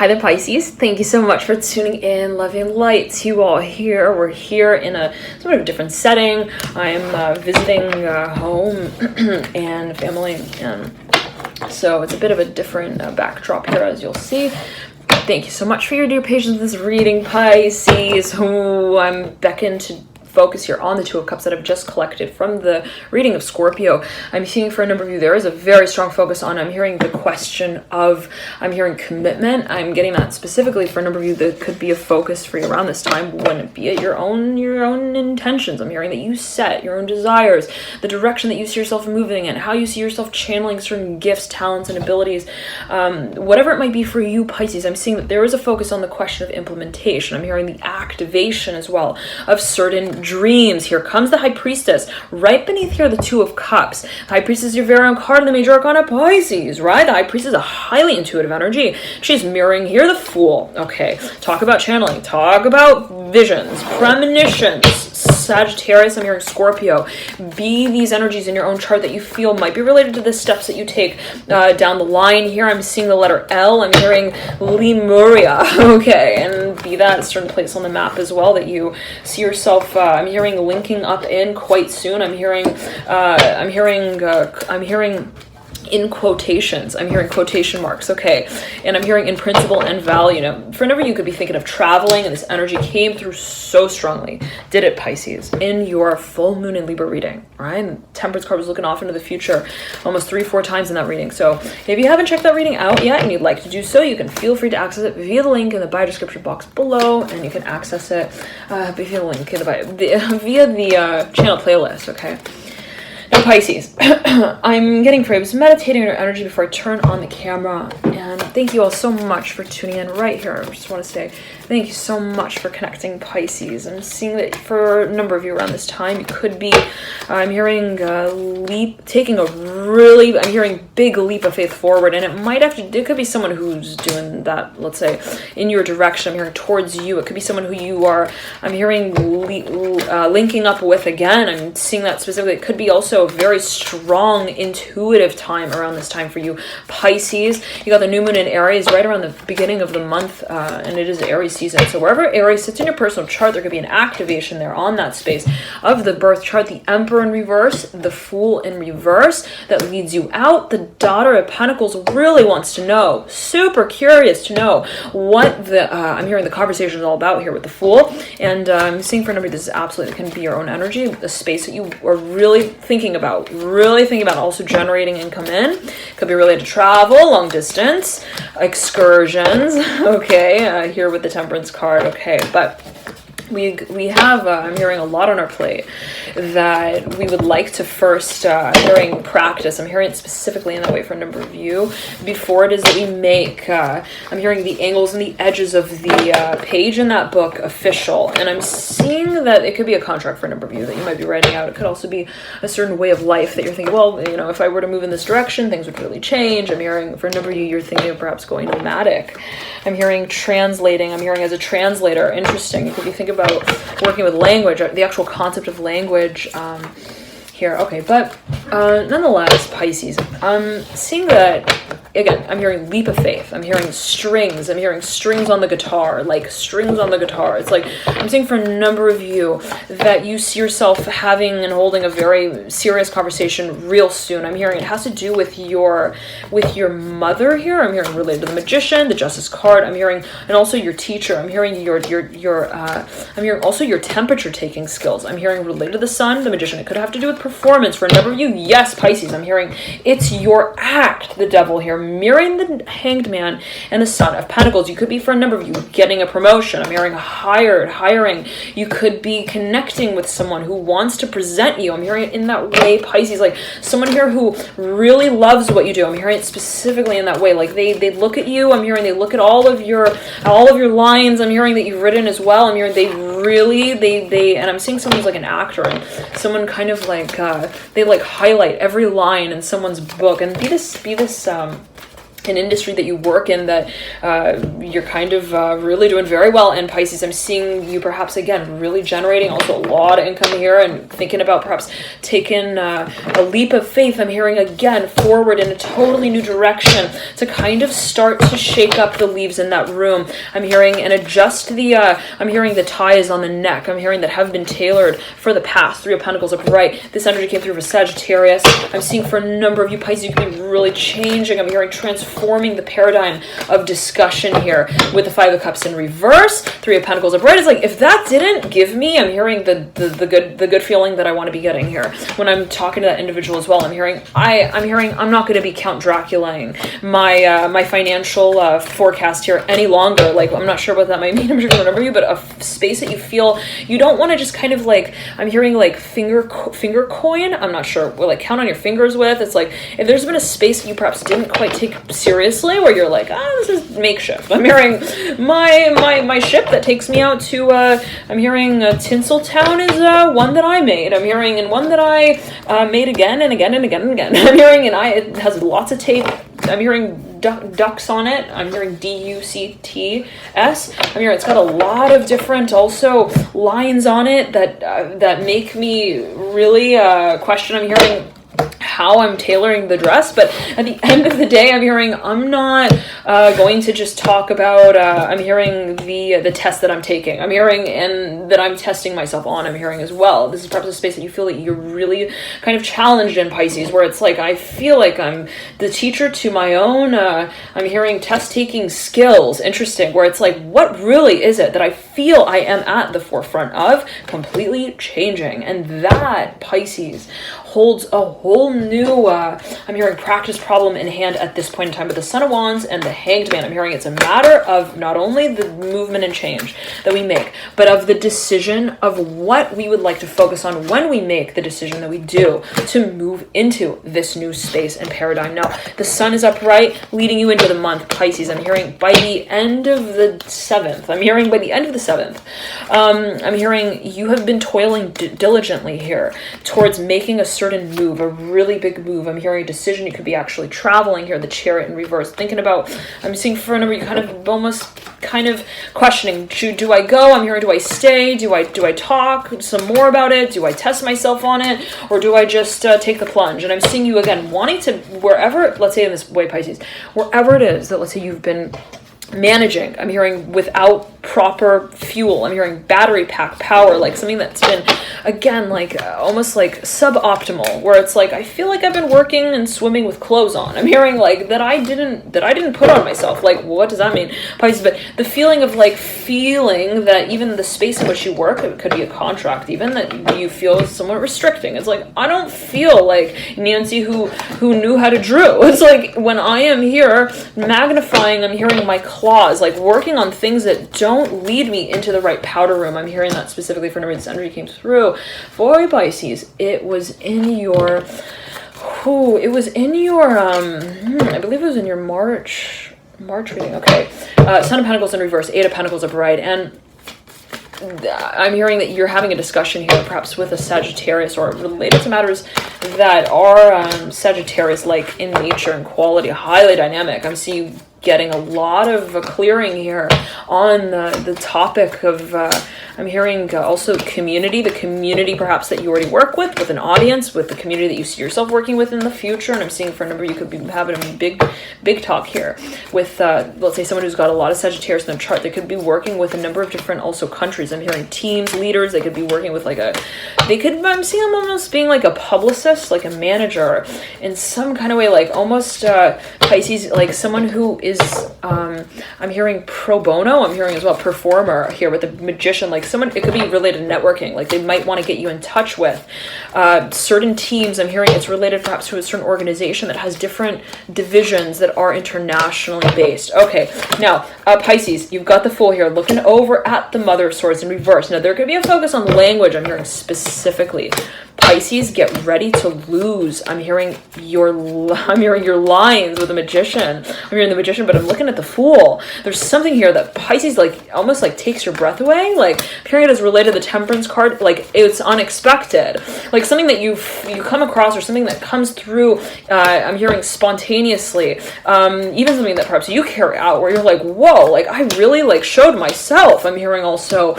Hi there, Pisces. Thank you so much for tuning in. Love and light to you all here. We're here in a sort of different setting. I am visiting home and family, and so it's a bit of a different backdrop here, as you'll see. Thank you so much for your dear patience with this reading, Pisces. I'm beckoned to focus here on the Two of Cups that I've just collected from the reading of Scorpio. I'm seeing for a number of you there is a very strong focus on, I'm hearing the question of, I'm hearing commitment. I'm getting that specifically for a number of you that could be a focus for you around this time, when it be it your own intentions. I'm hearing that you set your own desires, the direction that you see yourself moving in, how you see yourself channeling certain gifts, talents, and abilities. Whatever it might be for you, Pisces, I'm seeing that there is a focus on the question of implementation. I'm hearing the activation as well of certain dreams. Here comes the High Priestess. Right beneath here, the Two of Cups. High Priestess is your very own card in the major arcana Pisces, right? The High Priestess is a highly intuitive energy. She's mirroring here the Fool. Okay, talk about channeling. Talk about visions, premonitions. Sagittarius, I'm hearing Scorpio. Be these energies in your own chart that you feel might be related to the steps that you take down the line. Here I'm seeing the letter L. I'm hearing Lemuria. Okay, and be that a certain place on the map as well that you see yourself. I'm hearing linking up in quite soon. I'm hearing in quotations. I'm hearing quotation marks, okay? And I'm hearing in principle and value. You know, for a number of you could be thinking of traveling, and this energy came through so strongly. Did it, Pisces, in your full moon in Libra reading, right? And Temperance card was looking off into the future almost 3-4 times in that reading. So if you haven't checked that reading out yet and you'd like to do so, you can feel free to access it via the link in the bio description box below, and you can access it via the link in the bio, via the channel playlist, okay? Now, Pisces, I'm getting free. I was meditating on your energy before I turn on the camera, and thank you all so much for tuning in right here. I just want to say thank you so much for connecting, Pisces. I'm seeing that for a number of you around this time, you could be, I'm hearing taking a really, I'm hearing big leap of faith forward, and it could be someone who's doing that, let's say, in your direction. I'm hearing towards you. It could be someone who you are, I'm hearing linking up with again. I'm seeing that specifically. It could be also a very strong intuitive time around this time for you, Pisces. You got the new moon in Aries right around the beginning of the month, and it is Aries season. So wherever Aries sits in your personal chart, there could be an activation there on that space of the birth chart. The Emperor in reverse, the Fool in reverse, that leads you out. The Daughter of Pentacles really wants to know, super curious to know what the I'm hearing the conversation is all about here with the Fool. And I'm seeing for a number of this is absolutely can be your own energy, a space that you are really thinking about also generating income in. Could be related to travel, long distance, excursions, okay, here with the Temperance card, okay, but we have, I'm hearing a lot on our plate that we would like to first, hearing practice. I'm hearing it specifically in that way for a number of you. Before it is that we make, I'm hearing the angles and the edges of the page in that book official. And I'm seeing that it could be a contract for a number of you that you might be writing out. It could also be a certain way of life that you're thinking, well, you know, if I were to move in this direction, things would really change. I'm hearing for a number of you, you're thinking of perhaps going nomadic. I'm hearing translating. I'm hearing as a translator. Interesting. You could be thinking about working with language, the actual concept of language here. Okay, but nonetheless, Pisces, I'm seeing that, again, I'm hearing leap of faith. I'm hearing strings. I'm hearing strings on the guitar, like strings on the guitar. It's like, I'm seeing for a number of you that you see yourself having and holding a very serious conversation real soon. I'm hearing it has to do with your mother here. I'm hearing related to the Magician, the Justice card. I'm hearing, and also your teacher. I'm hearing I'm hearing also your temperature taking skills. I'm hearing related to the Sun, the Magician. It could have to do with performance for a number of you. Yes, Pisces. I'm hearing it's your act, the Devil here, mirroring the Hanged Man and the Son of Pentacles. You could be for a number of you getting a promotion. I'm hearing hiring. You could be connecting with someone who wants to present you. I'm hearing it in that way, Pisces, like someone here who really loves what you do. I'm hearing it specifically in that way. Like they look at you. I'm hearing they look at all of your lines. I'm hearing that you've written as well. I'm hearing they and I'm seeing someone's like an actor, and someone kind of like they like highlight every line in someone's book, and be this an industry that you work in that you're kind of really doing very well in, Pisces. I'm seeing you perhaps, again, really generating also a lot of income here and thinking about perhaps taking a leap of faith. I'm hearing, again, forward in a totally new direction to kind of start to shake up the leaves in that room. I'm hearing and adjust I'm hearing the ties on the neck. I'm hearing that have been tailored for the past. Three of Pentacles upright. This energy came through for Sagittarius. I'm seeing for a number of you, Pisces, you can be really changing. I'm hearing transforming the paradigm of discussion here with the Five of Cups in reverse. Three of Pentacles upright. It's like, if that didn't give me, I'm hearing the good feeling that I want to be getting here when I'm talking to that individual as well. I'm hearing I'm not going to be Count Draculaing my financial forecast here any longer. Like, I'm not sure what that might mean. I'm sure I remember you, but a space that you feel you don't want to just kind of like, I'm hearing like finger coin. I'm not sure. Well, like count on your fingers with. It's like, if there's been a space that you perhaps didn't quite take seriously, where you're like, this is makeshift. I'm hearing my ship that takes me out to I'm hearing Tinseltown is one that I made. I'm hearing, and one that I made again and again and again and again. I'm hearing, and it has lots of tape. I'm hearing ducks on it. I'm hearing DUCTS. I'm hearing it's got a lot of different also lines on it that make me really question. I'm hearing how I'm tailoring the dress, but at the end of the day, I'm hearing I'm not going to just talk about I'm hearing the test that I'm taking. I'm hearing, and that I'm testing myself on. I'm hearing as well. This is perhaps a space that you feel that you're really kind of challenged in, Pisces, where it's like I feel like I'm the teacher to my own I'm hearing test taking skills. Interesting, where it's like, what really is it that I feel I am at the forefront of completely changing? And that, Pisces, holds a whole new I'm hearing practice problem in hand at this point in time. But the Son of Wands and the Hanged Man, I'm hearing it's a matter of not only the movement and change that we make, but of the decision of what we would like to focus on when we make the decision that we do to move into this new space and paradigm. Now, the Sun is upright, leading you into the month, Pisces. I'm hearing by the end of the 7th. I'm hearing by the end of the 7th. I'm hearing you have been toiling diligently here towards making a certain move, a really big move. I'm hearing a decision. You could be actually traveling here, the Chariot in reverse, thinking about, I'm seeing for a number, you kind of almost kind of questioning, do I go? I'm hearing, do I stay? Do I talk some more about it? Do I test myself on it? Or do I just take the plunge? And I'm seeing you again wanting to, wherever, let's say in this way, Pisces, wherever it is that, let's say you've been managing, I'm hearing without proper fuel, I'm hearing battery pack power, like something that's been, again, like almost like suboptimal, where it's like I feel like I've been working and swimming with clothes on. I'm hearing like that I didn't put on myself. Like, what does that mean, Pisces? But the feeling of like feeling that even the space in which you work, it could be a contract even, that you feel is somewhat restricting. It's like, I don't feel like Nancy who knew how to drew. It's like when I am here magnifying, I'm hearing my claws, like working on things that don't lead me into the right powder room. I'm hearing that specifically for this energy came through for Pisces. It was in your I believe it was in your March reading. Okay. Son of Pentacles in reverse, Eight of Pentacles upright, and I'm hearing that you're having a discussion here, perhaps with a Sagittarius, or related to matters that are Sagittarius-like in nature and quality, highly dynamic. I'm seeing you getting a lot of clearing here on the topic of I'm hearing also community, the community perhaps that you already work with an audience, with the community that you see yourself working with in the future. And I'm seeing for a number, you could be having a big talk here with let's say someone who's got a lot of Sagittarius in their chart. They could be working with a number of different also countries. I'm hearing teams, leaders. They could be working with I'm seeing them almost being like a publicist, like a manager in some kind of way, like almost Pisces, like someone who is I'm hearing pro bono. I'm hearing as well performer here with the Magician, like someone, it could be related to networking, like they might want to get you in touch with certain teams. I'm hearing it's related perhaps to a certain organization that has different divisions that are internationally based. Okay, now Pisces, you've got the Fool here looking over at the Mother of Swords in reverse. Now there could be a focus on language. I'm hearing specifically Pisces, get ready to lose. I'm hearing your lines with the Magician. I'm hearing the Magician Magician, but I'm looking at the Fool. There's something here that Pisces, like, almost like takes your breath away. Like, period is related to the Temperance card. Like, it's unexpected. Like, something that you come across, or something that comes through, I'm hearing spontaneously. Even something that perhaps you carry out where you're like, whoa, like, I really, like, showed myself. I'm hearing also,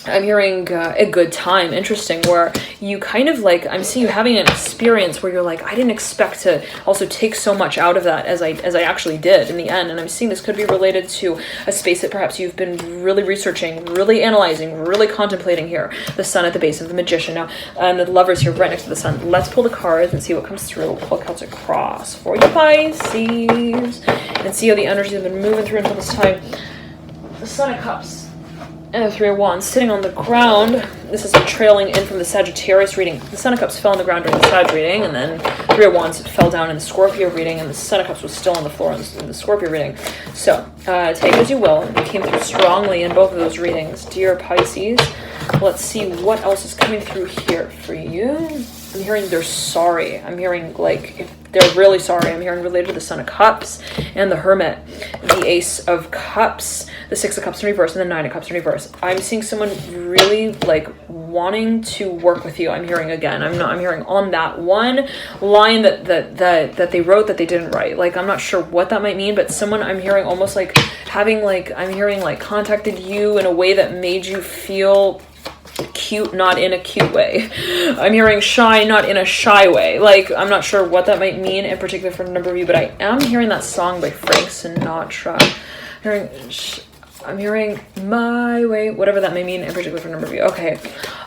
I'm hearing a good time, interesting, where you kind of like, I'm seeing you having an experience where you're like, I didn't expect to also take so much out of that as I actually did in the end. And I'm seeing this could be related to a space that perhaps you've been really researching, really analyzing, really contemplating here. The Sun at the base of the Magician. Now, the Lovers here right next to the Sun. Let's pull the cards and see what comes through. Pull cards across for you, Pisces, and see how the energies have been moving through until this time. The Sun of Cups and the Three of Wands sitting on the ground. This is trailing in from the Sagittarius reading. The Sun of Cups fell on the ground during the Sag reading, and then Three of Wands fell down in the Scorpio reading, and the Sun of Cups was still on the floor in the Scorpio reading. So, take as you will. It came through strongly in both of those readings. Dear Pisces, let's see what else is coming through here for you. I'm hearing they're sorry. I'm hearing like if they're really sorry. I'm hearing related to the Son of Cups and the Hermit, the Ace of Cups, the Six of Cups in reverse, and the Nine of Cups in reverse. I'm seeing someone really like wanting to work with you. I'm hearing again. I'm hearing on that one line that they wrote that they didn't write. Like, I'm not sure what that might mean, but someone I'm hearing almost like having like, I'm hearing like contacted you in a way that made you feel cute, not in a cute way. I'm hearing shy, not in a shy way. Like, I'm not sure what that might mean in particular for a number of you, but I am hearing that song by Frank Sinatra. I'm hearing My Way, whatever that may mean in particular for a number of you. Okay.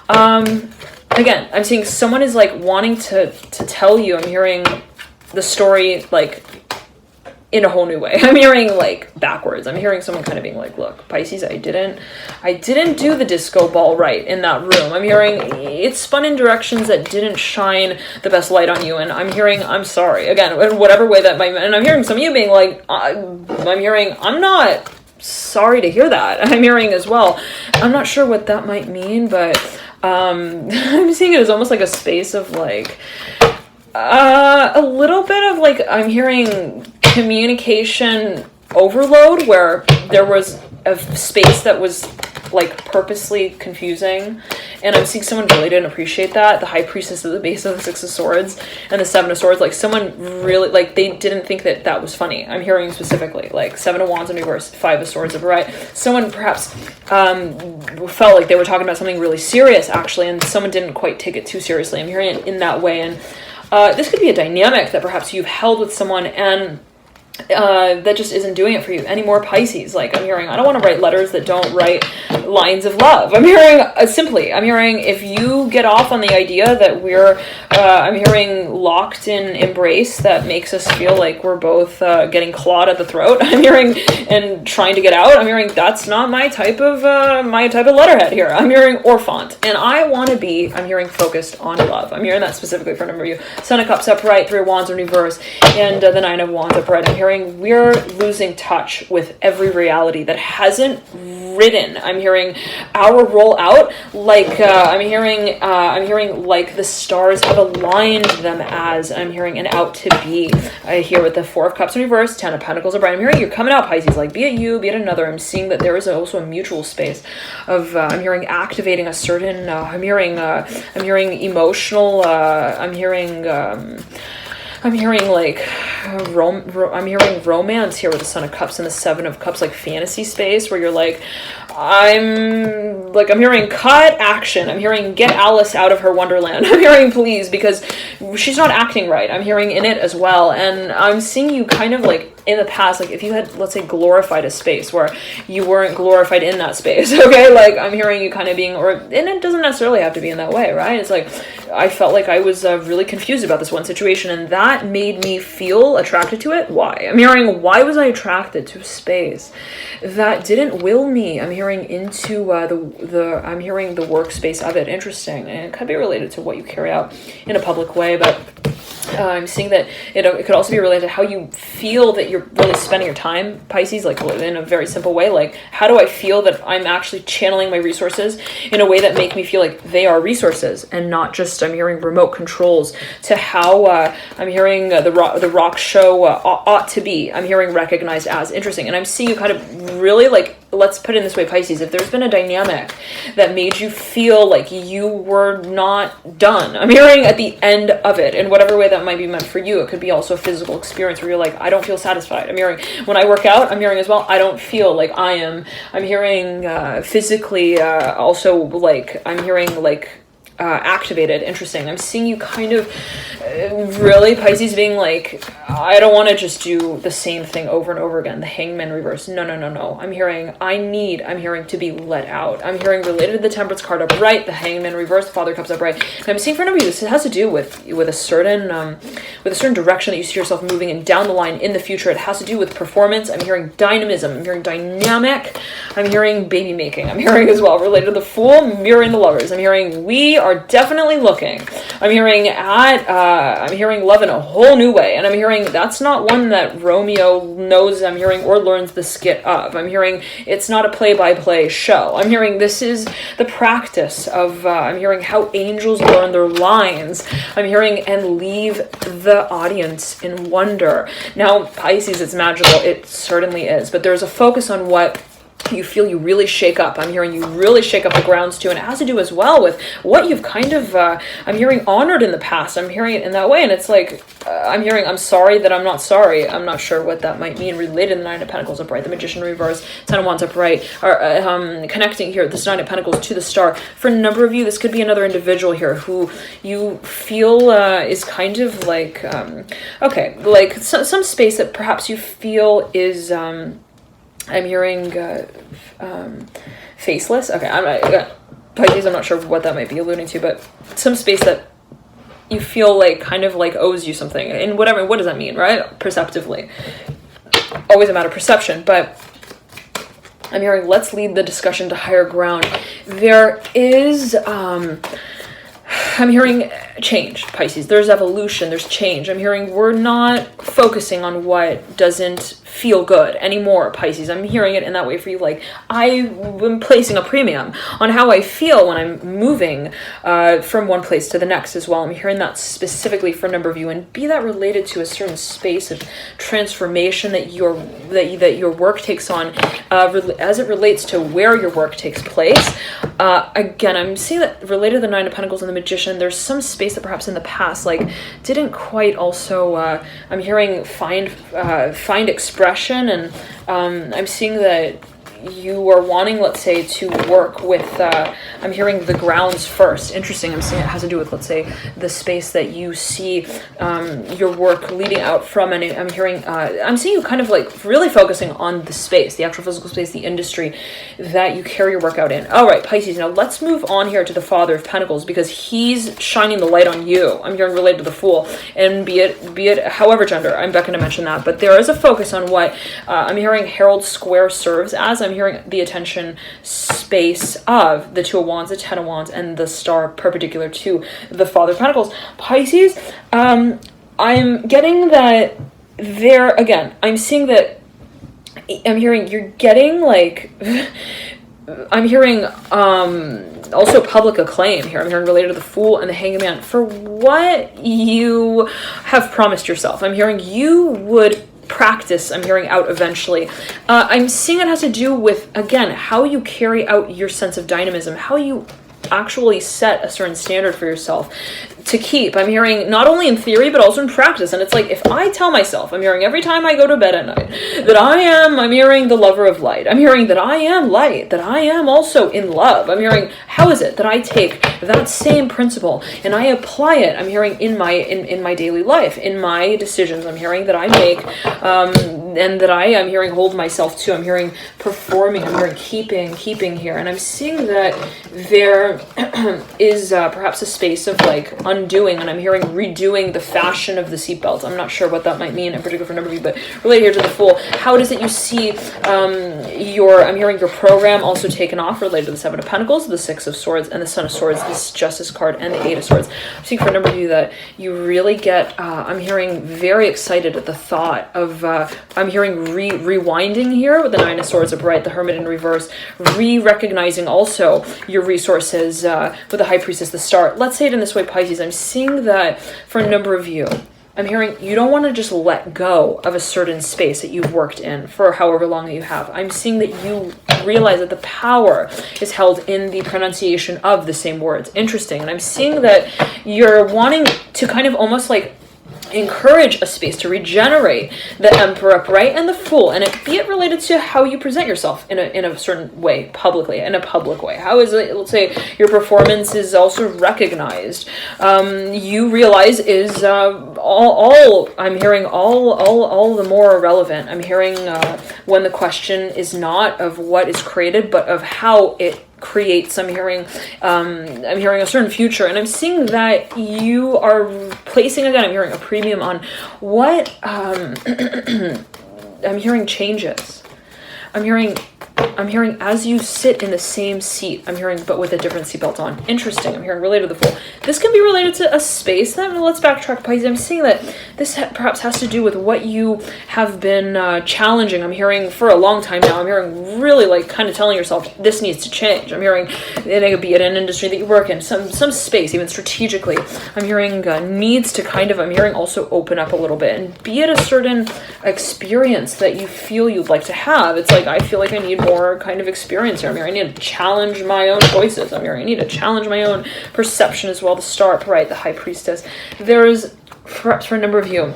Again, I'm seeing someone is like wanting to tell you. I'm hearing the story like in a whole new way. I'm hearing like backwards. I'm hearing someone kind of being like, look, Pisces, I didn't do the disco ball right in that room. I'm hearing it spun in directions that didn't shine the best light on you. And I'm hearing, I'm sorry. Again, in whatever way that might, and I'm hearing some of you being like, I'm hearing, I'm not sorry to hear that. I'm hearing as well. I'm not sure what that might mean, but I'm seeing it as almost like a space of like, a little bit of like, I'm hearing communication overload where there was a space that was like purposely confusing, and I'm seeing someone really didn't appreciate that. The High Priestess at the base of the Six of Swords and the Seven of Swords, like someone really like they didn't think that was funny. I'm hearing specifically like Seven of Wands in reverse, Five of Swords upright. Someone perhaps felt like they were talking about something really serious actually, and someone didn't quite take it too seriously. I'm hearing it in that way, and this could be a dynamic that perhaps you've held with someone and that just isn't doing it for you anymore, Pisces. Like, I'm hearing, I don't want to write letters that don't write lines of love. I'm hearing, I'm hearing if you get off on the idea that we're, I'm hearing locked in embrace that makes us feel like we're both getting clawed at the throat. I'm hearing, and trying to get out. I'm hearing that's not my type of letterhead here. I'm hearing or font. And I want to be, I'm hearing focused on love. I'm hearing that specifically for a number of you. Son of Cups upright, Three of Wands in reverse, and the Nine of Wands upright. I'm hearing we're losing touch with every reality that hasn't written. I'm hearing our roll out like I'm hearing like the stars have aligned them as. I'm hearing an out to be. I hear with the Four of Cups in reverse, Ten of Pentacles upright. I'm hearing you're coming out, Pisces, like be it you, be it another. I'm seeing that there is also a mutual space of I'm hearing activating a certain I'm hearing emotional I'm hearing like I'm hearing romance here with the Son of Cups and the Seven of Cups, like fantasy space where you're like, I'm hearing cut action. I'm hearing get Alice out of her wonderland. I'm hearing please, because she's not acting right. I'm hearing in it as well. And I'm seeing you kind of like in the past, like if you had, let's say, glorified a space where you weren't glorified in that space, okay? Like I'm hearing you kind of being, and it doesn't necessarily have to be in that way, right? It's like, I felt like I was really confused about this one situation, and that made me feel attracted to it. Why? I'm hearing, why was I attracted to space that didn't will me? I'm hearing into I'm hearing the workspace of it. Interesting. And it could be related to what you carry out in a public way, but I'm seeing that it could also be related to how you feel that you're really spending your time, Pisces, like in a very simple way. Like, how do I feel that I'm actually channeling my resources in a way that make me feel like they are resources and not just, I'm hearing remote controls to how I'm hearing the rock show ought to be. I'm hearing recognized as interesting. And I'm seeing you kind of really like, let's put it in this way, Pisces, if there's been a dynamic that made you feel like you were not done, I'm hearing at the end of it, in whatever way that might be meant for you. It could be also a physical experience where you're like, I don't feel satisfied. I'm hearing when I work out, I'm hearing as well, I don't feel like I'm hearing physically also like, I'm hearing like activated. Interesting. I'm seeing you kind of really, Pisces, being like, I don't want to just do the same thing over and over again. The Hangman reverse. No. I'm hearing to be let out. I'm hearing related to the Temperance card upright, the Hangman reverse, the Father Cups upright. And I'm seeing for a number of you, this has to do with a certain direction that you see yourself moving in down the line in the future. It has to do with performance. I'm hearing dynamism. I'm hearing dynamic. I'm hearing baby making. I'm hearing as well related to the Fool, mirroring the Lovers. I'm hearing we are definitely looking. I'm hearing love in a whole new way. And I'm hearing that's not one that Romeo knows, I'm hearing, or learns the skit of. I'm hearing it's not a play-by-play show. I'm hearing this is the practice of, I'm hearing how angels learn their lines. I'm hearing and leave the audience in wonder. Now, Pisces, it's magical. It certainly is. But there's a focus on what you feel you really shake up. I'm hearing you really shake up the grounds too, and it has to do as well with what you've kind of, I'm hearing honored in the past. I'm hearing it in that way, and it's like, I'm hearing I'm sorry that I'm not sorry. I'm not sure what that might mean. Related to the Nine of Pentacles upright, the Magician reverse, Ten of Wands upright, or connecting here, this Nine of Pentacles to the Star. For a number of you, this could be another individual here who you feel is kind of like, okay, like some space that perhaps you feel is, I'm hearing faceless. Okay, Pisces, I'm not sure what that might be alluding to, but some space that you feel like kind of like owes you something. And what does that mean, right? Perceptively. Always a matter of perception, but I'm hearing let's lead the discussion to higher ground. There is, I'm hearing change, Pisces. There's evolution, there's change. I'm hearing we're not focusing on what doesn't feel good anymore, Pisces. I'm hearing it in that way for you. Like, I'm placing a premium on how I feel when I'm moving from one place to the next as well. I'm hearing that specifically for a number of you, and be that related to a certain space of transformation that your work takes on as it relates to where your work takes place. Again, I'm seeing that related to the Nine of Pentacles and the Magician, there's some space that perhaps in the past, like, didn't quite also, I'm hearing find expression, and I'm seeing that you are wanting, let's say, to work with, I'm hearing the grounds first. Interesting. I'm seeing it has to do with, let's say, the space that you see your work leading out from. And I'm hearing, I'm seeing you kind of like really focusing on the space, the actual physical space, the industry that you carry your work out in. All right, Pisces. Now let's move on here to the Father of Pentacles, because he's shining the light on you. I'm hearing related to the Fool, and be it however gender. I'm not going to mention that, but there is a focus on what I'm hearing Herald Square serves as. I'm hearing the attention space of the Two of Wands, the Ten of Wands, and the Star perpendicular to the Father of Pentacles. Pisces, I'm getting that there, again, I'm seeing that, I'm hearing you're getting like, I'm hearing also public acclaim here. I'm hearing related to the Fool and the Hangman for what you have promised yourself. I'm hearing you would practice, I'm hearing out eventually. I'm seeing it has to do with, again, how you carry out your sense of dynamism, how you actually set a certain standard for yourself to keep. I'm hearing not only in theory, but also in practice. And it's like, if I tell myself, I'm hearing every time I go to bed at night, that I'm hearing the lover of light. I'm hearing that I am light, that I am also in love. I'm hearing, how is it that I take that same principle and I apply it, I'm hearing in my daily life, in my decisions. I'm hearing that I make, and that I am hearing hold myself to. I'm hearing performing, I'm hearing keeping here. And I'm seeing that there is perhaps a space of like undoing, and I'm hearing redoing the fashion of the seatbelt. I'm not sure what that might mean in particular for a number of you, but related here to the Fool, how does it you see I'm hearing your program also taken off related to the Seven of Pentacles, the Six of Swords, and the Son of Swords, this Justice card, and the Eight of Swords. I'm seeing for a number of you that you really get, I'm hearing very excited at the thought of, I'm hearing rewinding here with the Nine of Swords upright, the Hermit in reverse, recognizing also your resources with the High Priestess, the Star. Let's say it in this way, Pisces. I'm seeing that for a number of you, I'm hearing you don't want to just let go of a certain space that you've worked in for however long that you have. I'm seeing that you realize that the power is held in the pronunciation of the same words. Interesting. And I'm seeing that you're wanting to kind of almost like encourage a space to regenerate the Emperor upright and the Fool, and be it related to how you present yourself in a certain way publicly, in a public way. How is it, let's say your performance is also recognized, you realize is all I'm hearing all the more relevant. I'm hearing when the question is not of what is created, but of how it creates. I'm hearing a certain future, and I'm seeing that you are placing, again, I'm hearing a premium on what I'm hearing changes. I'm hearing as you sit in the same seat, I'm hearing, but with a different seatbelt on. Interesting. I'm hearing related to the Fool. This can be related to a space that, let's backtrack, Pisces. I'm seeing that this perhaps has to do with what you have been challenging. I'm hearing for a long time now. I'm hearing really like kind of telling yourself this needs to change. I'm hearing, it could be in an industry that you work in, some space, even strategically. I'm hearing needs to kind of, I'm hearing also open up a little bit, and be it a certain experience that you feel you'd like to have. It's like, I feel like I need more kind of experience here. I'm hearing I need to challenge my own choices. I'm hearing I need to challenge my own perception as well. The Star upright, the High Priestess. There's, perhaps for a number of you,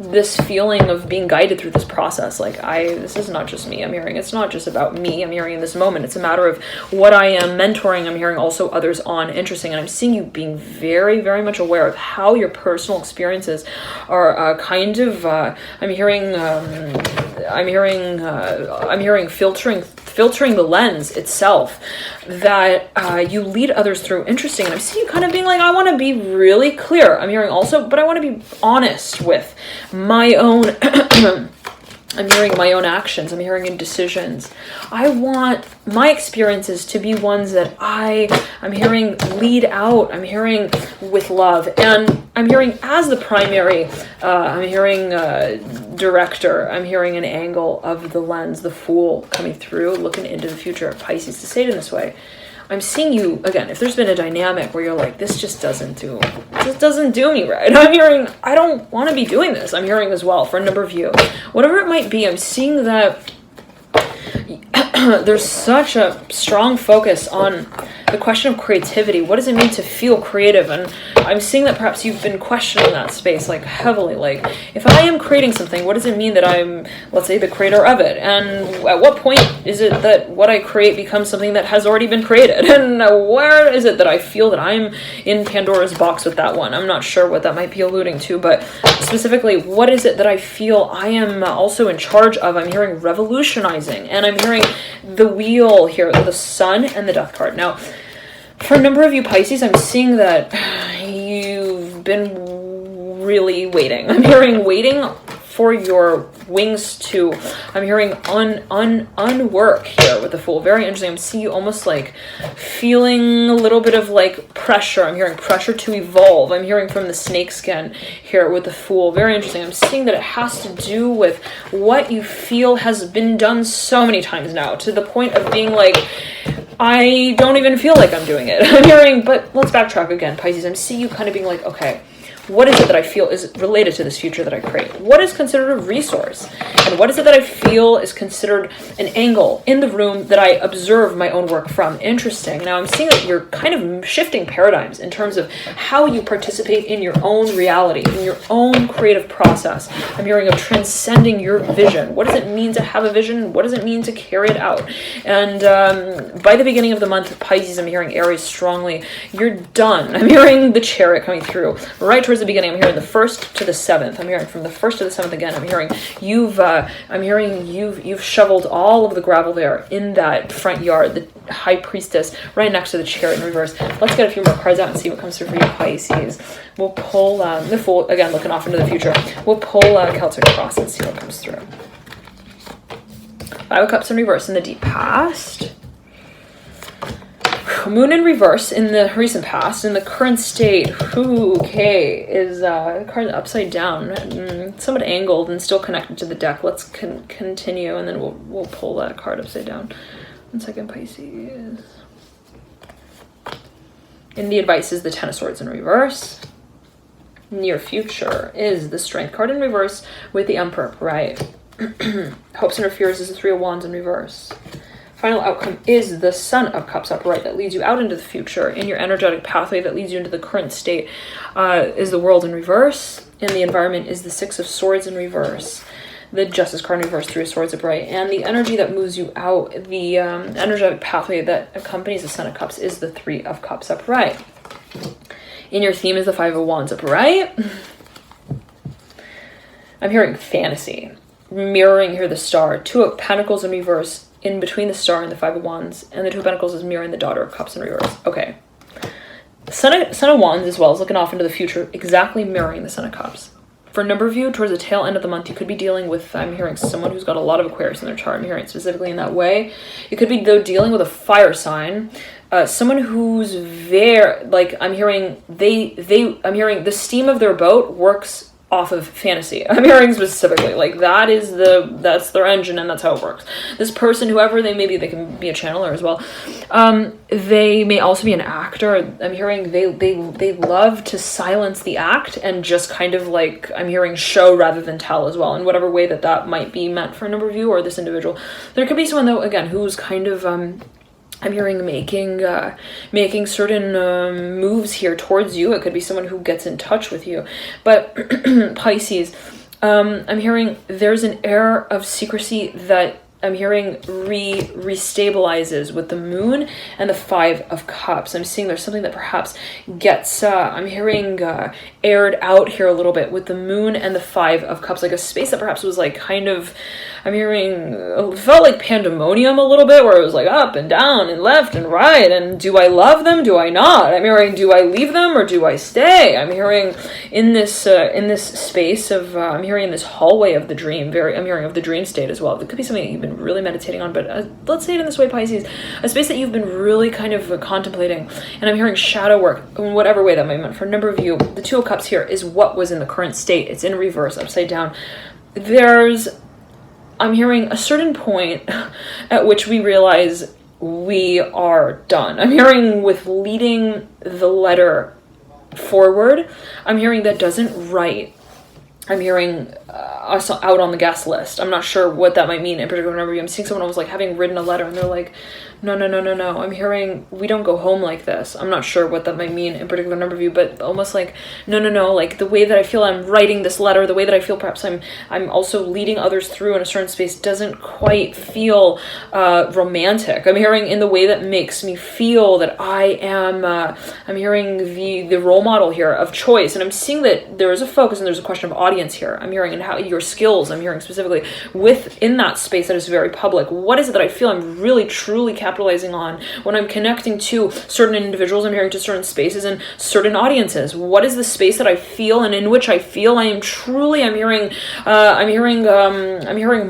this feeling of being guided through this process. Like, this is not just me. I'm hearing it's not just about me. I'm hearing in this moment, it's a matter of what I am mentoring. I'm hearing also others on. Interesting. And I'm seeing you being very, very much aware of how your personal experiences are kind of, I'm hearing filtering the lens itself that you lead others through. Interesting. And I'm seeing you kind of being like, I want to be really clear. I'm hearing also, but I want to be honest with my own I'm hearing my own actions. I'm hearing in decisions. I want my experiences to be ones that I'm hearing lead out. I'm hearing with love. And I'm hearing as the primary, I'm hearing director. I'm hearing an angle of the lens, the Fool coming through, looking into the future of Pisces. To say it in this way, I'm seeing you, again, if there's been a dynamic where you're like, this just doesn't do me right. I'm hearing, I don't want to be doing this. I'm hearing as well for a number of you. Whatever it might be, I'm seeing that there's such a strong focus on the question of creativity. What does it mean to feel creative? And I'm seeing that perhaps you've been questioning that space like heavily. Like, if I am creating something, what does it mean that I'm, let's say, the creator of it? And at what point is it that what I create becomes something that has already been created? And where is it that I feel that I'm in Pandora's box with that one? I'm not sure what that might be alluding to, but specifically, what is it that I feel I am also in charge of? I'm hearing revolutionizing, and I'm hearing the Wheel here, the Sun and the Death card. Now, for a number of you Pisces, I'm seeing that you've been really waiting. I'm hearing waiting for your wings to, I'm hearing unwork here with the Fool. Very interesting. I'm seeing you almost like feeling a little bit of like pressure. I'm hearing pressure to evolve. I'm hearing from the snakeskin here with the Fool. Very interesting. I'm seeing that it has to do with what you feel has been done so many times now, to the point of being like, I don't even feel like I'm doing it. I'm hearing, but let's backtrack again, Pisces. I'm seeing you kind of being like, okay, what is it that I feel is related to this future that I create? What is considered a resource? And what is it that I feel is considered an angle in the room that I observe my own work from? Interesting. Now I'm seeing that you're kind of shifting paradigms in terms of how you participate in your own reality, in your own creative process. I'm hearing of transcending your vision. What does it mean to have a vision? What does it mean to carry it out? And by the beginning of the month, Pisces, I'm hearing Aries strongly. You're done. I'm hearing the Chariot coming through. Right towards the beginning, I'm hearing the 1st to the 7th. I'm hearing from the 1st to the 7th again. I'm hearing you've shoveled all of the gravel there in that front yard. High Priestess right next to the Chariot in reverse. Let's get a few more cards out and see what comes through for you, Pisces. We'll pull the Fool, again, looking off into the future. We'll pull Celtic Cross and see what comes through. Five of Cups in reverse in the deep past. Moon in reverse in the recent past. In the current state, okay, is card upside down, somewhat angled and still connected to the deck. Let's continue, and then we'll pull that card upside down. 1 second, Pisces. In the advice is the Ten of Swords in reverse. Near future is the Strength card in reverse with the Emperor, right? Hopes and fears is the Three of Wands in reverse. Final outcome is the Sun of Cups upright that leads you out into the future. In your energetic pathway that leads you into the current state is the World in reverse. In the environment is the Six of Swords in reverse. The Justice card in reverse, Three of Swords upright. And the energy that moves you out, the energetic pathway that accompanies the Sun of Cups is the Three of Cups upright. In your theme is the Five of Wands upright. I'm hearing fantasy. Mirroring here the Star. Two of Pentacles in reverse. In between the Star and the Five of Wands, and the Two of Pentacles is mirroring the Daughter of Cups in reverse. Okay. Son of Wands as well is looking off into the future, exactly mirroring the Son of Cups. For a number of you, towards the tail end of the month, you could be dealing with, I'm hearing someone who's got a lot of Aquarius in their chart. I'm hearing specifically in that way. You could be, though, dealing with a fire sign. Someone who's very, like, I'm hearing I'm hearing the steam of their boat works off of fantasy. I'm hearing specifically, like, that's their engine and that's how it works. This person, whoever they may be, they can be a channeler as well. They may also be an actor. I'm hearing they love to silence the act and just kind of, like, I'm hearing show rather than tell as well, in whatever way that might be meant for a number of you or this individual. There could be someone, though, again, who's kind of I'm hearing making certain moves here towards you. It could be someone who gets in touch with you. But Pisces, I'm hearing there's an air of secrecy that I'm hearing restabilizes with the Moon and the Five of Cups. I'm seeing there's something that perhaps gets, I'm hearing aired out here a little bit with the Moon and the Five of Cups, like a space that perhaps was like kind of, I'm hearing, it felt like pandemonium a little bit, where it was like up and down and left and right, and do I love them, do I not? I'm hearing, do I leave them or do I stay? I'm hearing in this space of, I'm hearing in this hallway of the dream, I'm hearing of the dream state as well. It could be something that you've been really meditating on, but let's say it in this way, Pisces, a space that you've been really kind of contemplating, and I'm hearing shadow work in whatever way that might mean. For a number of you, the Two of Cups here is what was in the current state. It's in reverse, upside down. I'm hearing a certain point at which we realize we are done. I'm hearing with leading the letter forward, I'm hearing that doesn't write. I'm hearing us out on the guest list. I'm not sure what that might mean in particular. Whenever I'm seeing someone who was like having written a letter and they're like, no. I'm hearing we don't go home like this. I'm not sure what that might mean in particular number of you, but almost like no. Like the way that I feel I'm writing this letter, the way that I feel perhaps I'm also leading others through in a certain space doesn't quite feel romantic. I'm hearing in the way that makes me feel that I am. I'm hearing the role model here of choice, and I'm seeing that there is a focus and there's a question of audience here. I'm hearing and how your skills. I'm hearing specifically within that space that is very public. What is it that I feel I'm really truly capitalizing on when I'm connecting to certain individuals? I'm hearing to certain spaces and certain audiences. What is the space that I feel and in which I feel I am truly? I'm hearing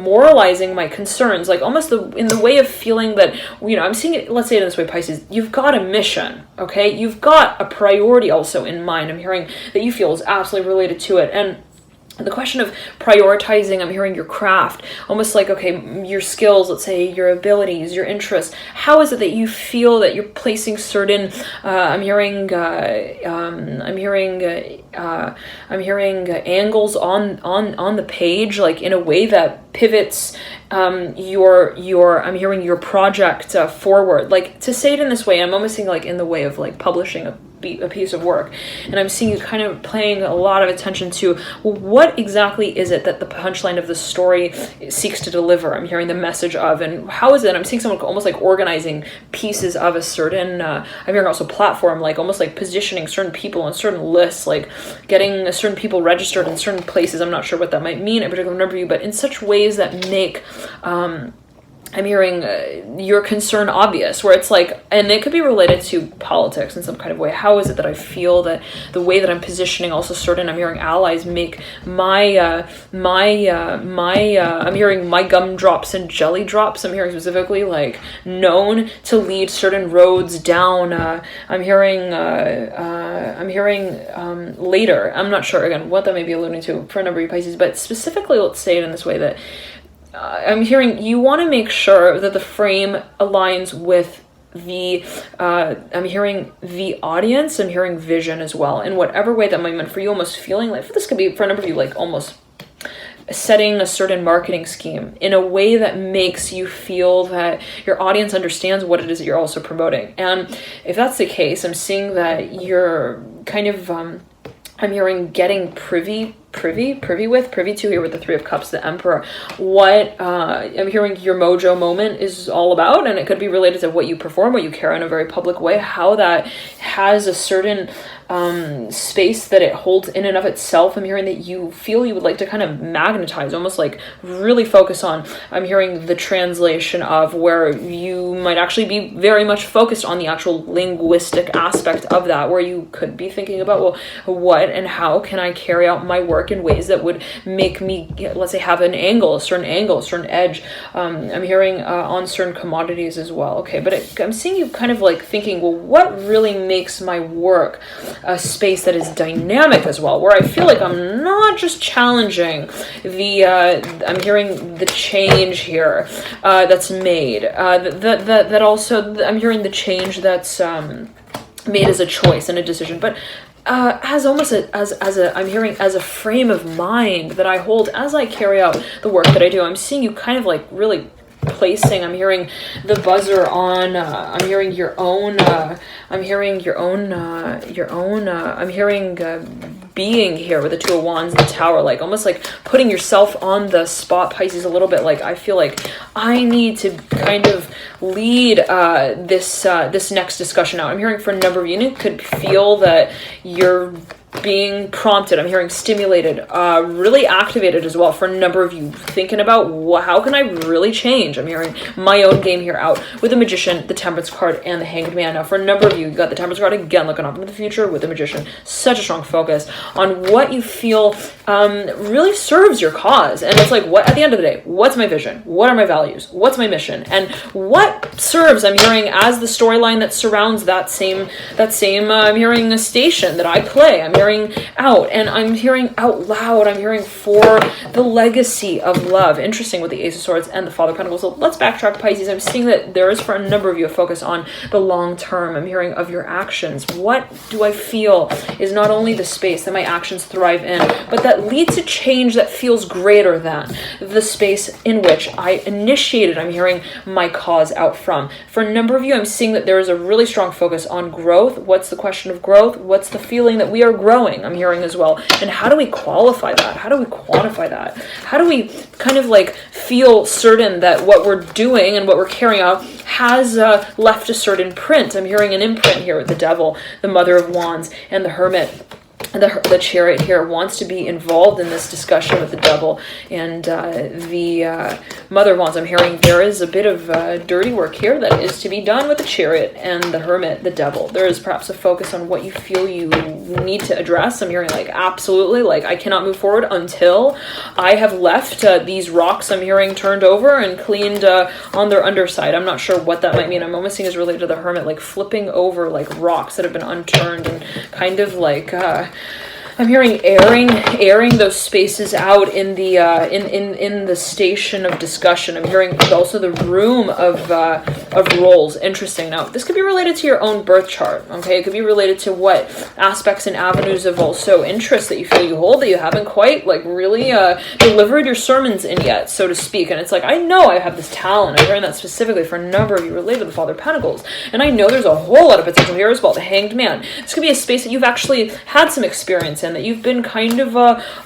moralizing my concerns, like almost in the way of feeling that I'm seeing it. Let's say it this way, Pisces. You've got a mission, okay? You've got a priority also in mind. I'm hearing that you feel is absolutely related to it, and the question of prioritizing, I'm hearing your craft, almost like, okay, your skills, let's say your abilities, your interests. How is it that you feel that you're placing certain, I'm hearing angles on the page, like in a way that pivots I'm hearing your project forward. Like, to say it in this way, I'm almost seeing like in the way of like publishing a piece of work, and I'm seeing you kind of paying a lot of attention to, well, what exactly is it that the punchline of the story seeks to deliver? I'm hearing the message of, and how is it? I'm seeing someone almost like organizing pieces of a certain, I'm hearing also platform, like almost like positioning certain people on certain lists, like getting certain people registered in certain places. I'm not sure what that might mean in particular number of you, but in such ways that make I'm hearing your concern obvious, where it's like, and it could be related to politics in some kind of way. How is it that I feel that the way that I'm positioning also certain, I'm hearing allies make I'm hearing my gumdrops and jelly drops, I'm hearing specifically like known to lead certain roads down. I'm hearing later. I'm not sure again what that may be alluding to for a number of you Pisces, but specifically let's say it in this way that I'm hearing you want to make sure that the frame aligns with the I'm hearing the audience, I'm hearing vision as well, in whatever way that might mean for you, almost feeling like, this could be for a number of you like almost setting a certain marketing scheme in a way that makes you feel that your audience understands what it is that you're also promoting. And if that's the case, I'm seeing that you're kind of I'm hearing getting privy to here with the Three of Cups, the Emperor, what I'm hearing your mojo moment is all about, and it could be related to what you perform, what you carry in a very public way, how that has a certain space that it holds in and of itself. I'm hearing that you feel you would like to kind of magnetize, almost like really focus on, I'm hearing the translation of where you might actually be very much focused on the actual linguistic aspect of that, where you could be thinking about, well, what and how can I carry out my work in ways that would make me, let's say, have an angle, a certain edge. I'm hearing on certain commodities as well. Okay, but I'm seeing you kind of like thinking, well, what really makes my work a space that is dynamic as well, where I feel like I'm not just challenging the I'm hearing the change here that's made, that also I'm hearing the change that's made as a choice and a decision, but as almost I'm hearing as a frame of mind that I hold as I carry out the work that I do. I'm seeing you kind of like really placing, I'm hearing the buzzer on, I'm hearing your own being here with the Two of Wands, the Tower, like almost like putting yourself on the spot, Pisces, a little bit. Like I feel like I need to kind of lead this next discussion out. I'm hearing for a number of you could feel that you're being prompted, I'm hearing stimulated, really activated as well for a number of you, thinking about how can I really change. I'm hearing my own game here out with the Magician, the Temperance card, and the Hanged Man. Now for a number of you got the Temperance card again, looking up into the future with the Magician. Such a strong focus on what you feel really serves your cause. And it's like, what at the end of the day, what's my vision? What are my values? What's my mission? And what serves, I'm hearing, as the storyline that surrounds that same I'm hearing a station that I play. I'm hearing out, and I'm hearing out loud, I'm hearing for the legacy of love. Interesting with the Ace of Swords and the Father of Pentacles. So let's backtrack, Pisces. I'm seeing that there is for a number of you a focus on the long term. I'm hearing of your actions. What do I feel is not only the space that my actions thrive in, but that leads to change that feels greater than the space in which I initiated, I'm hearing, my cause out from. For a number of you, I'm seeing that there is a really strong focus on growth. What's the question of growth? What's the feeling that we are growing? I'm hearing as well. And how do we qualify that? How do we quantify that? How do we kind of like feel certain that what we're doing and what we're carrying out has left a certain print? I'm hearing an imprint here with the Devil, the Mother of Wands, and the Hermit. The Chariot here wants to be involved in this discussion with the Devil and the Mother of Wands. I'm hearing there is a bit of dirty work here that is to be done with the Chariot and the Hermit, the Devil. There is perhaps a focus on what you feel you need to address. I'm hearing like absolutely, like I cannot move forward until I have left these rocks, I'm hearing, turned over and cleaned on their underside. I'm not sure what that might mean. I'm almost seeing is related to the Hermit, like flipping over like rocks that have been unturned and kind of like I'm hearing airing those spaces out in the in the station of discussion. I'm hearing also the room of roles. Interesting. Now, this could be related to your own birth chart. Okay, it could be related to what aspects and avenues of also interest that you feel you hold that you haven't quite like really delivered your sermons in yet, so to speak. And it's like, I know I have this talent. I'm hearing that specifically for a number of you related to the Father of Pentacles, and I know there's a whole lot of potential here as well. The Hanged Man. This could be a space that you've actually had some experience in, that you've been kind of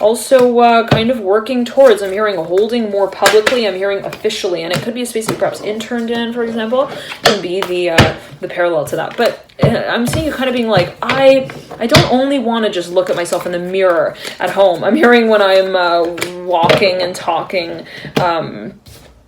also kind of working towards. I'm hearing holding more publicly. I'm hearing officially, and it could be a space you perhaps interned in, for example, can be the parallel to that. But I'm seeing you kind of being like, I don't only want to just look at myself in the mirror at home. I'm hearing when I'm walking and talking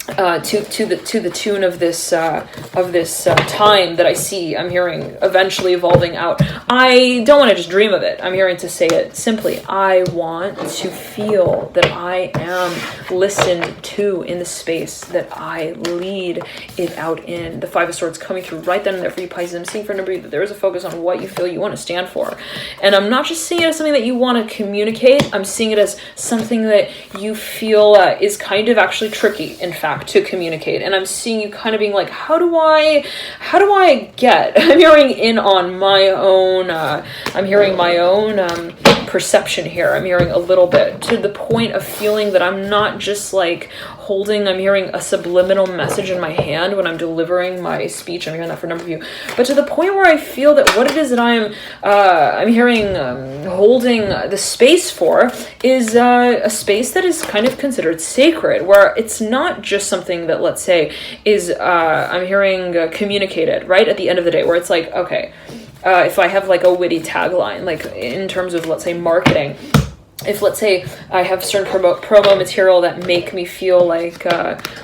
to the tune of this time that I see. I'm hearing eventually evolving out. I don't want to just dream of it. I'm hearing to say it simply. I want to feel that I am listened to in the space that I lead it out in. The Five of Swords coming through right then and there for you, Pisces. I'm seeing for a number of you that there is a focus on what you feel you want to stand for, and I'm not just seeing it as something that you want to communicate. I'm seeing it as something that you feel is kind of actually tricky, in fact, to communicate. And I'm seeing you kind of being like, how do I get, I'm hearing in on my own, I'm hearing my own perception here. I'm hearing a little bit to the point of feeling that I'm not just like holding, I'm hearing a subliminal message in my hand when I'm delivering my speech. I'm hearing that for a number of you, but to the point where I feel that what it is that I'm hearing holding the space for is a space that is kind of considered sacred, where it's not just something that, let's say, is I'm hearing communicated right at the end of the day, where it's like, okay, if I have like a witty tagline, like in terms of, let's say, marketing, if, let's say, I have certain promo material that make me feel like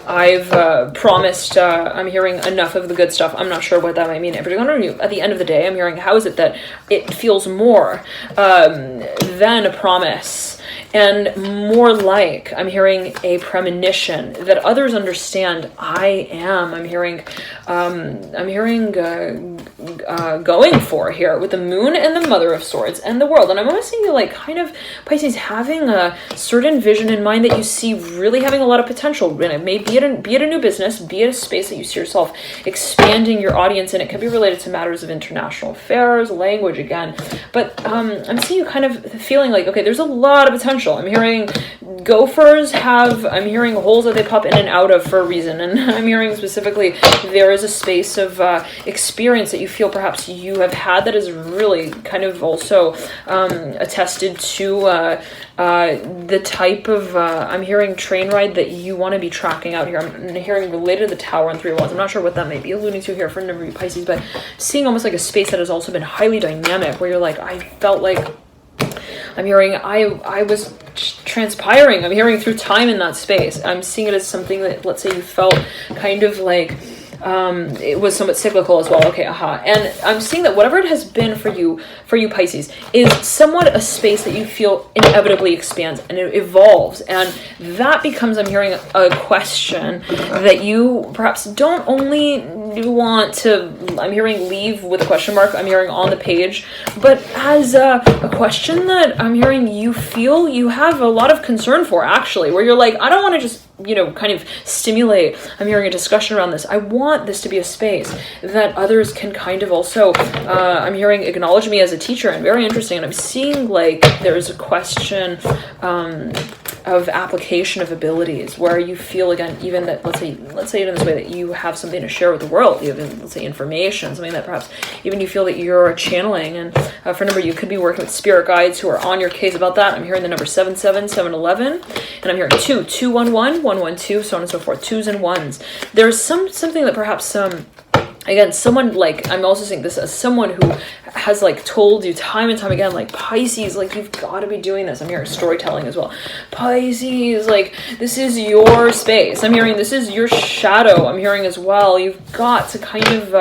I've promised, I'm hearing enough of the good stuff. I'm not sure what that might mean. But at the end of the day, I'm hearing, how is it that it feels more than a promise, and more like, I'm hearing a premonition that others understand I am. I'm hearing going for here with the Moon and the Mother of Swords and the World. And I'm almost seeing you like kind of, Pisces, having a certain vision in mind that you see really having a lot of potential in it. Maybe be it a new business, be it a space that you see yourself expanding your audience in. It could be related to matters of international affairs, language again. But I'm seeing you kind of feeling like, okay, there's a lot of potential. I'm hearing gophers I'm hearing holes that they pop in and out of for a reason. And I'm hearing specifically there is a space of experience that you feel perhaps you have had that is really kind of also attested to the type of, I'm hearing train ride that you want to be tracking out here. I'm hearing related to the Tower on Three of Wands. I'm not sure what that may be alluding to here for a number of you, Pisces, but seeing almost like a space that has also been highly dynamic, where you're like, I felt like, I'm hearing I was transpiring. I'm hearing through time in that space. I'm seeing it as something that, let's say, you felt kind of like it was somewhat cyclical as well. Okay, and I'm seeing that whatever it has been for you Pisces is somewhat a space that you feel inevitably expands and it evolves, and that becomes, I'm hearing, a question that you perhaps don't only want to, I'm hearing, leave with a question mark, I'm hearing, on the page, but as a question that I'm hearing you feel you have a lot of concern for, actually, where you're like, I don't want to just, kind of stimulate, I'm hearing, a discussion around this. I want this to be a space that others can kind of also, I'm hearing, acknowledge me as a teacher, and very interesting. And I'm seeing like there's a question of application of abilities, where you feel, again, even that, let's say it in this way, that you have something to share with the world. You have, let's say, information, something that perhaps even you feel that you're channeling. And for a number, you could be working with spirit guides who are on your case about that. I'm hearing the number 77, 711, and I'm hearing 211, 112, so on and so forth, twos and ones. There's something that perhaps again, someone, like, I'm also seeing this as someone who has, like, told you time and time again, like, Pisces, like, you've got to be doing this. I'm hearing storytelling as well. Pisces, like, this is your space. I'm hearing this is your shadow. I'm hearing as well. You've got to kind of,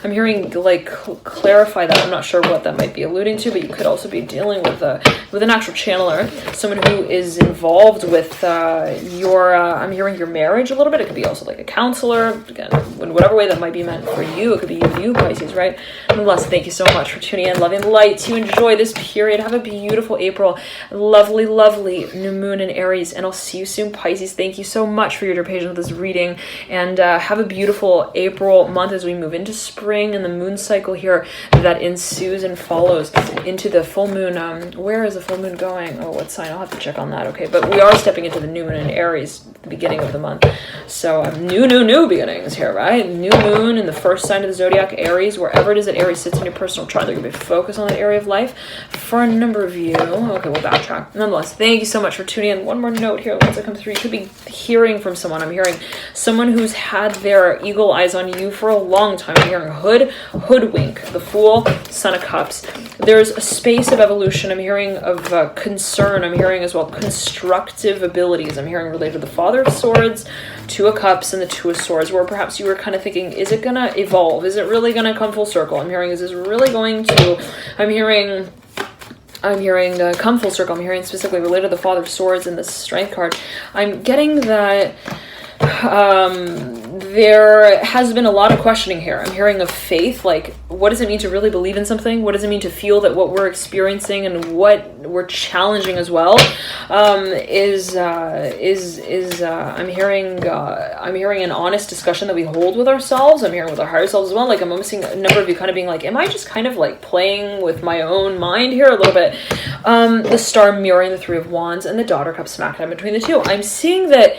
I'm hearing, like, clarify that. I'm not sure what that might be alluding to, but you could also be dealing with an actual channeler, someone who is involved with I'm hearing your marriage a little bit. It could be also like a counselor, again, in whatever way that might be meant for you. It could be you, Pisces, right? Nonetheless, thank you so much for tuning in. Loving the light to enjoy this period. Have a beautiful April. Lovely, lovely new moon in Aries. And I'll see you soon, Pisces. Thank you so much for your patience with this reading. And have a beautiful April month as we move into spring and the moon cycle here that ensues and follows into the full moon. Where is the full moon going? Oh, what sign? I'll have to check on that. Okay, but we are stepping into the new moon in Aries at the beginning of the month. So new beginnings here, right? New moon in the first sign of the zodiac, Aries. Wherever it is that Aries sits in your personal chart, they're going to be focused on that area of life for a number of you. Okay, we'll backtrack. Nonetheless, thank you so much for tuning in. One more note here once I come through. You could be hearing from someone. I'm hearing someone who's had their eagle eyes on you for a long time. I'm hearing hoodwink, the Fool, Son of Cups. There's a space of evolution. I'm hearing of concern. I'm hearing as well constructive abilities. I'm hearing related to the Father of Swords, Two of Cups and the Two of Swords, where perhaps you were kind of thinking, is it gonna evolve? Is it really gonna come full circle? I'm hearing, is this really going to, I'm hearing come full circle. I'm hearing specifically related to the Father of Swords and the Strength card. I'm getting that there has been a lot of questioning here. I'm hearing of faith, like what does it mean to really believe in something? What does it mean to feel that what we're experiencing and what we're challenging as well I'm hearing an honest discussion that we hold with ourselves. I'm hearing with our higher selves as well. Like I'm almost seeing a number of you kind of being like, am I just kind of like playing with my own mind here a little bit? The Star mirroring the Three of Wands and the Daughter Cup smack down between the two. I'm seeing that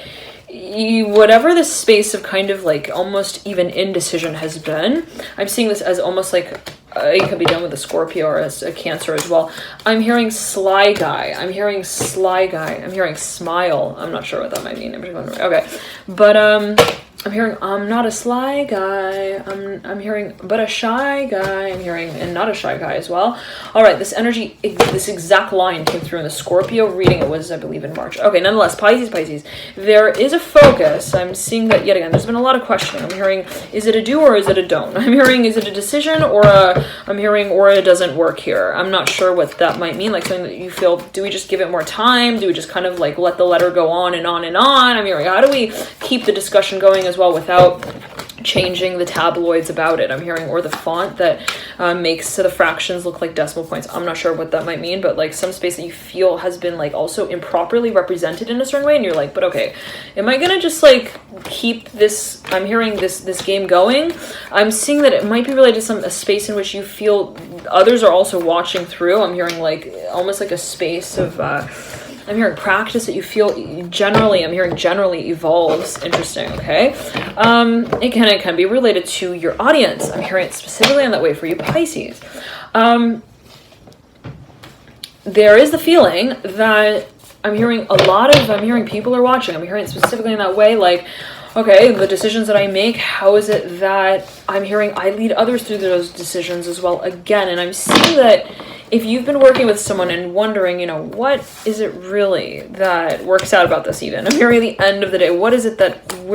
whatever this space of kind of like almost even indecision has been, I'm seeing this as almost like it could be done with a Scorpio or as a Cancer as well. I'm hearing sly guy. I'm hearing sly guy. I'm hearing smile. I'm not sure what that might mean. Okay, but I'm hearing I'm not a sly guy. I'm hearing but a shy guy. I'm hearing and not a shy guy as well. All right, this energy, this exact line came through in the Scorpio reading. It was, I believe, in March. Okay, nonetheless, Pisces. There is a focus. I'm seeing that yet again. There's been a lot of questioning. I'm hearing, is it a do or is it a don't? I'm hearing, is it a decision or I'm hearing, or it doesn't work here. I'm not sure what that might mean. Like something that you feel, do we just give it more time? Do we just kind of like let the letter go on and on and on? I'm hearing, how do we keep the discussion going as well without changing the tabloids about it? I'm hearing, or the font that makes the fractions look like decimal points. I'm not sure what that might mean, but like some space that you feel has been like also improperly represented in a certain way, and you're like, but okay, am I gonna just like keep this? I'm hearing this game going. I'm seeing that it might be related to a space in which you feel others are also watching through. I'm hearing like almost like a space of I'm hearing practice that you feel generally, I'm hearing generally evolves. Interesting, okay? It can be related to your audience. I'm hearing it specifically in that way for you, Pisces. There is the feeling that I'm hearing people are watching. I'm hearing it specifically in that way, like, okay, the decisions that I make, how is it that I'm hearing I lead others through those decisions as well again? And I'm seeing that if you've been working with someone and wondering, what is it really that works out about this even? I'm hearing at the end of the day, what is it that I'm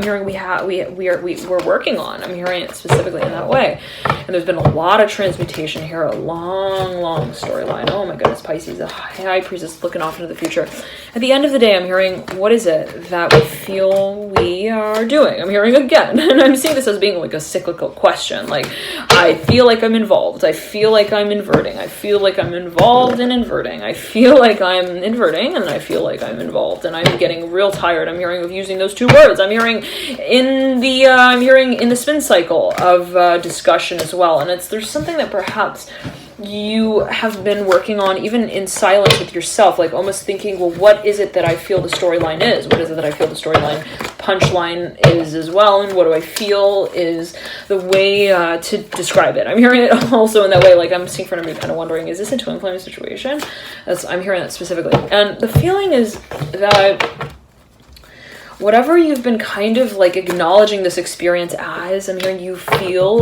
hearing we're working on? I'm hearing it specifically in that way. And there's been a lot of transmutation here, a long storyline. Oh my goodness, Pisces, the High Priestess looking off into the future. At the end of the day, I'm hearing, what is it that we feel we are doing? I'm hearing again, and I'm seeing this as being like a cyclical question. Like, I feel like I'm involved. I feel like I'm inverting. I feel like I'm involved in inverting. I feel like I'm inverting, and I feel like I'm involved, and I'm getting real tired. I'm hearing of using those two words. I'm hearing in the spin cycle of discussion as well, and there's something that perhaps you have been working on even in silence with yourself, like almost thinking, well, what is it that I feel the storyline is? What is it that I feel the storyline punchline is as well? And what do I feel is the way to describe it? I'm hearing it also in that way, like I'm seeing for me kind of wondering, is this a twin flame situation? I'm hearing that specifically. And the feeling is that whatever you've been kind of like acknowledging this experience as, I'm hearing you feel,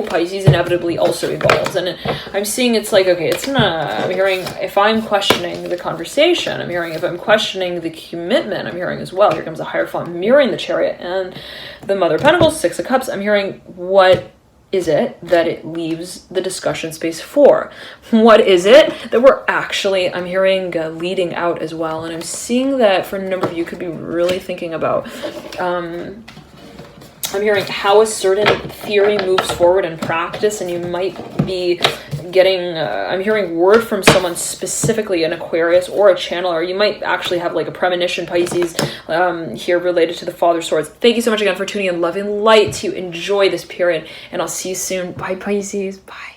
Pisces inevitably also evolves. And I'm seeing it's like, okay, it's not, I'm hearing if I'm questioning the conversation, I'm hearing if I'm questioning the commitment, I'm hearing as well, here comes a higher font mirroring the Chariot and the Mother of Pentacles, Six of Cups. I'm hearing, what is it that it leaves the discussion space for? What is it that we're actually, I'm hearing leading out as well. And I'm seeing that for a number of you could be really thinking about, I'm hearing how a certain theory moves forward in practice, and you might be getting, I'm hearing word from someone specifically, an Aquarius or a channeler, or you might actually have like a premonition, Pisces, here related to the Father of Swords. Thank you so much again for tuning in. Love and light to enjoy this period, and I'll see you soon. Bye, Pisces. Bye.